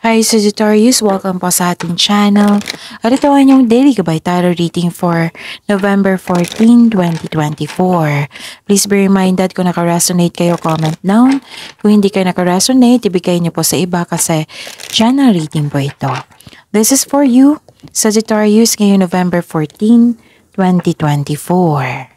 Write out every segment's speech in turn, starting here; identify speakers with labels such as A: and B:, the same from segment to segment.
A: Hi Sagittarius, welcome po sa ating channel. At ito ang inyong daily gabay tarot reading for November 14, 2024. Please be reminded kung naka-resonate kayo, comment down. Kung hindi kayo naka-resonate, ibigay niyo po sa iba kasi channel reading po ito. This is for you, Sagittarius, ngayong November 14, 2024.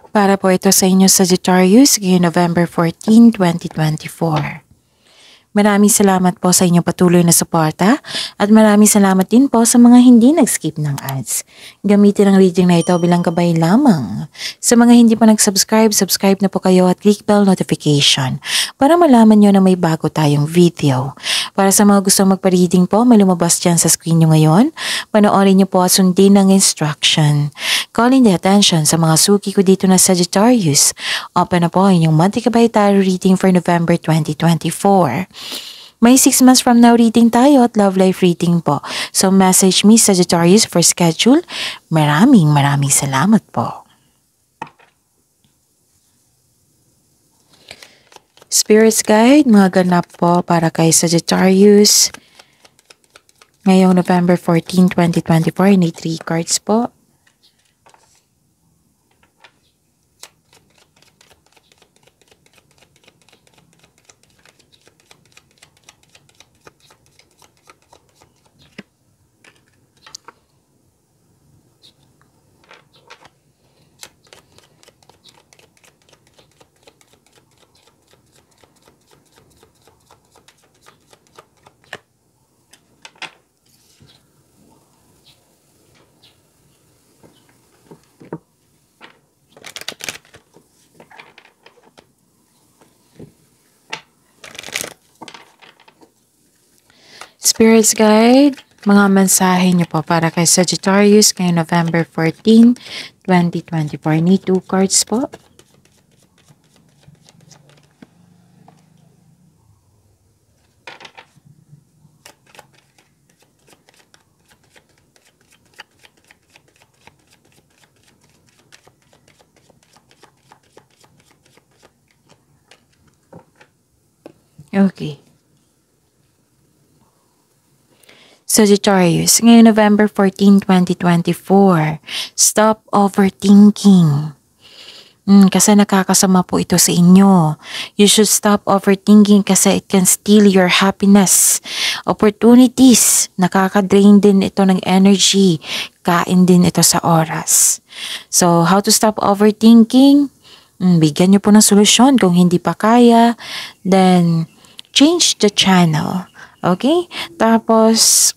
A: Para po ito sa inyo, Sagittarius, ngayong November 14, 2024. Maraming salamat po sa inyong patuloy na suporta at maraming salamat din po sa mga hindi nag-skip ng ads. Gamitin ang reading na ito bilang gabay lamang. Sa mga hindi pa nag-subscribe, subscribe na po kayo at click bell notification para malaman nyo na may bago tayong video. Para sa mga gustong magpa-reading po, may lumabas dyan sa screen nyo ngayon. Panoorin nyo po at sundin ang instruction. Calling the attention sa mga suki ko dito na Sagittarius. Open na po ang inyong monthly gabay tarot reading for November 2024. May 6 months from now reading tayo at love life reading po. So message me Sagittarius for schedule. Maraming salamat po. Spirits Guide, mga ganap po para kay Sagittarius. Ngayong November 14, 2024, ini 3 cards po. Spirits Guide, mga mensahe niyo po para kay Sagittarius ngayong November 14, 2024. Need 2 cards po. Okay. Sagittarius, ngayong November 14, 2024, stop overthinking. Kasi nakakasama po ito sa inyo. You should stop overthinking kasi it can steal your happiness. Opportunities, nakaka-drain din ito ng energy. Kain din ito sa oras. So, how to stop overthinking? Bigyan niyo po ng solusyon. Kung hindi pa kaya, then change the channel. Okay? Tapos,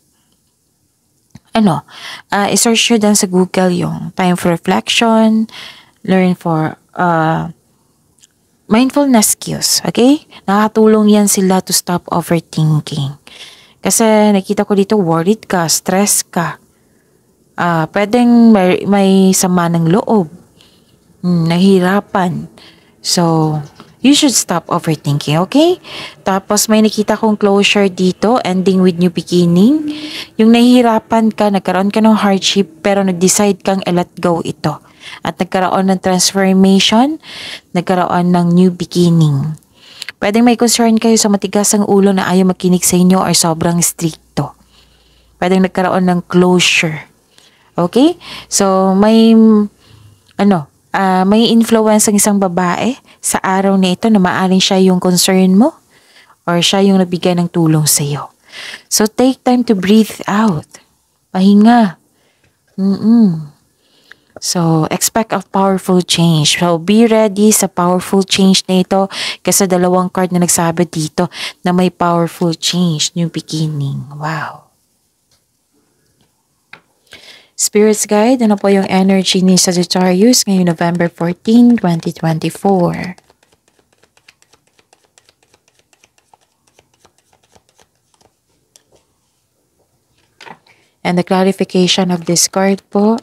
A: i-search nyo dan sa Google yung time for reflection, learn for mindfulness cues, okay? Nakatulong yan sila to stop overthinking. Kasi nakita ko dito, worried ka, stress ka. Pwedeng may sama ng loob, nahihirapan. So, you should stop overthinking, okay? Tapos may nakita kong closure dito, ending with new beginning. Yung nahihirapan ka, nagkaroon ka ng hardship, pero nag-decide kang i-let go ito. At nagkaroon ng transformation, nagkaroon ng new beginning. Pwedeng may concern kayo sa matigas ang ulo na ayaw makinig sa inyo or sobrang stricto. Pwedeng nagkaroon ng closure. Okay? So, may influence ang isang babae sa araw na ito na maaaring siya yung concern mo or siya yung nagbigay ng tulong sa iyo. So, take time to breathe out. Pahinga. So, expect a powerful change. So, be ready sa powerful change na ito kasi 2 card na nagsabi dito na may powerful change, new beginning. Wow. Spirits Guide, ano po yung energy ni Sagittarius ngayong November 14, 2024? And the clarification of this card po.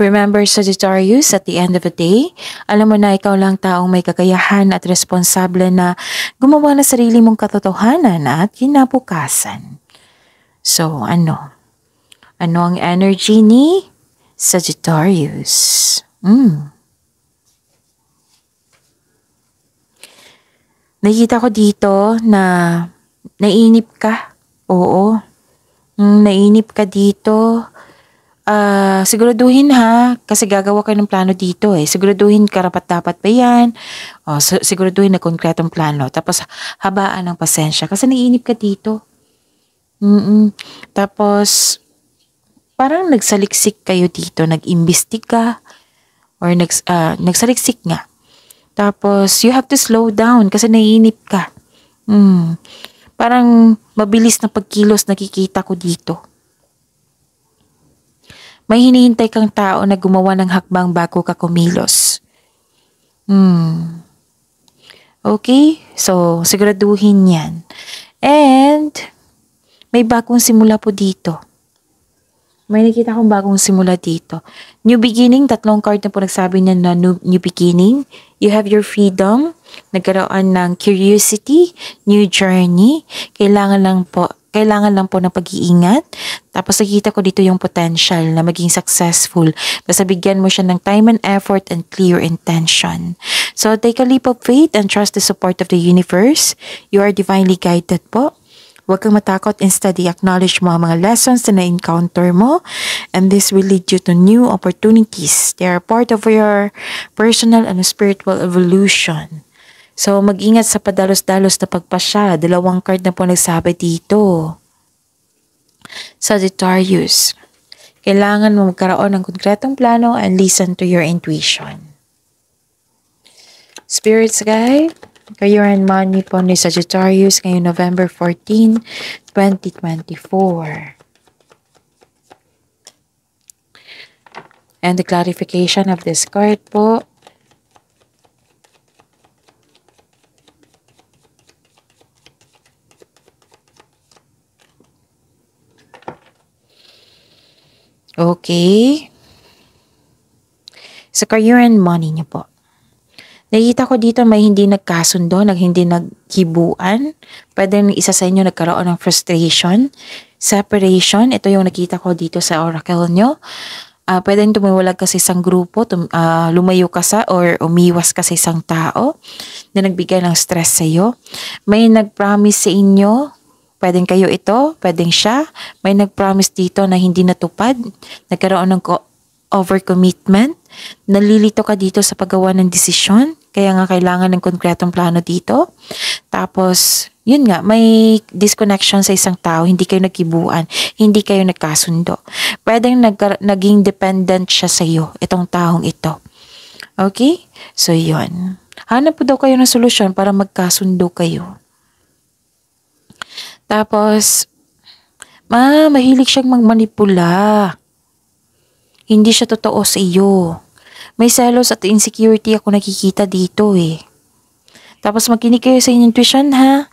A: Remember, Sagittarius, at the end of the day, alam mo na ikaw lang taong may kakayahan at responsable na gumawa ng sarili mong katotohanan at kinabukasan. So, ano? Ano ang energy ni Sagittarius? Nakikita ko dito na nainip ka. Oo. Nainip ka dito. Siguraduhin ha, kasi gagawa ka ng plano dito eh. Siguraduhin karapat-dapat ba yan? Siguraduhin na konkretong plano. Tapos habaan ng pasensya kasi naiinip ka dito. Tapos parang nagsaliksik kayo dito, nag-imbestiga or nagsaliksik nga. Tapos you have to slow down kasi naiinip ka. Parang mabilis na pagkilos nakikita ko dito. May hinihintay kang tao na gumawa ng hakbang bago ka kumilos. Okay? So, siguraduhin yan. And, may bagong simula po dito. May nakita akong bagong simula dito. New beginning, 3 card na po nagsabi niya na new beginning. You have your freedom. Nagkaroon ng curiosity, new journey. Kailangan lang po ng pag-iingat. Tapos nakita ko dito yung potential na maging successful. Basta bigyan mo siya ng time and effort and clear intention. So take a leap of faith and trust the support of the universe. You are divinely guided po. Huwag kang matakot, instead i-acknowledge mo ang mga lessons na na-encounter mo, and this will lead you to new opportunities. They are part of your personal and spiritual evolution. So mag-ingat sa padalos-dalos na pagpasya. 2 card na po nagsabi dito. Sagittarius, kailangan mo magkaroon ng konkretong plano and listen to your intuition. Spirits guide, career and money po ni Sagittarius ngayong November 14, 2024. And the clarification of this card po. Okay. Sa career and money niyo po. Nakita ko dito may hindi nagkasundo, hindi naghibuan. Pwede isa sa inyo nagkaroon ng frustration, separation. Ito yung nakita ko dito sa oracle nyo. Pwede tumiwalag ka sa isang grupo, lumayo ka sa or umiwas ka sa isang tao na nagbigay ng stress sa iyo. May nag-promise sa inyo, pwedeng kayo ito, pwedeng siya. May nag-promise dito na hindi natupad. Nagkaroon ng overcommitment. Nalilito ka dito sa paggawa ng desisyon. Kaya nga kailangan ng konkretong plano dito. Tapos, yun nga, may disconnection sa isang tao. Hindi kayo nagkibuan. Hindi kayo nagkasundo. Pwedeng naging dependent siya sa iyo, itong taong ito. Okay? So, yun. Hanap po daw kayo ng solusyon para magkasundo kayo. Tapos, mahilig siyang magmanipula. Hindi siya totoo sa iyo. May selos at insecurity ako nakikita dito eh. Tapos makinig kayo sa inyong intuition ha.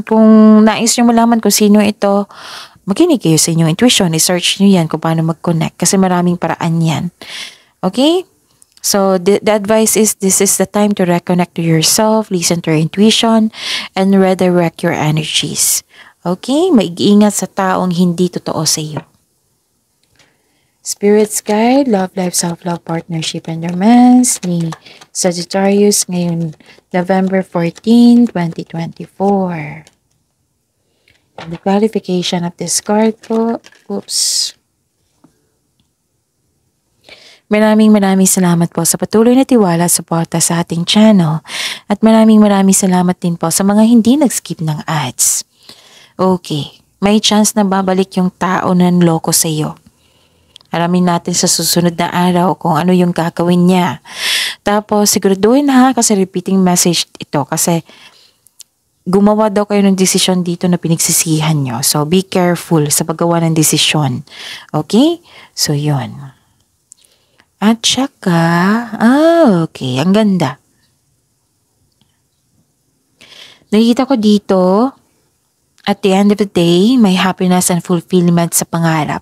A: Kung nais nyo malaman kung sino ito, makinig kayo sa inyong intuition. I-search nyo yan kung paano mag-connect. Kasi maraming paraan yan. Okay? So the advice is this is the time to reconnect to yourself, listen to your intuition, and redirect your energies. Okay? Mag-iingat sa taong hindi totoo sa iyo. Spirits guide, love, life, self-love, partnership, and romance ni Sagittarius ngayon November 14, 2024. And the clarification of this card po. Oops. Maraming salamat po sa patuloy na tiwala at suporta sa ating channel. At maraming salamat din po sa mga hindi nag-skip ng ads. Okay, may chance na babalik yung tao na nloko sa iyo. Alamin natin sa susunod na araw kung ano yung gagawin niya. Tapos siguraduhin ha, kasi repeating message ito. Kasi gumawa daw kayo ng desisyon dito na pinagsisihan nyo. So be careful sa paggawa ng desisyon. Okay? So yun. At saka, okay. Ang ganda. Nakikita ko dito, At the end of the day, may happiness and fulfillment sa pangarap.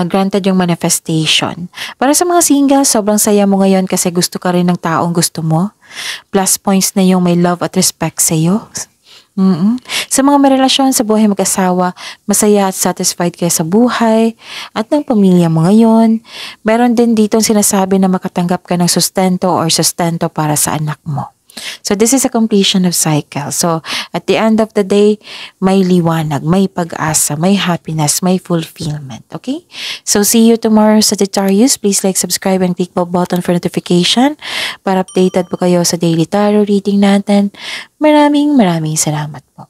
A: Granted yung manifestation. Para sa mga single, sobrang saya mo ngayon kasi gusto ka rin ng taong gusto mo. Plus points na yung may love at respect sa'yo. Sa mga may relasyon sa buhay mag-asawa, masaya at satisfied kayo sa buhay at ng pamilya mo ngayon. Meron din dito sinasabi na makatanggap ka ng sustento or sustento para sa anak mo. So this is a completion of cycle. So at the end of the day, may liwanag, may pag-asa, may happiness, may fulfillment. Okay? So see you tomorrow sa Sagittarius. Please like, subscribe, and click the button for notification para updated po kayo sa daily tarot reading natin. Maraming salamat po.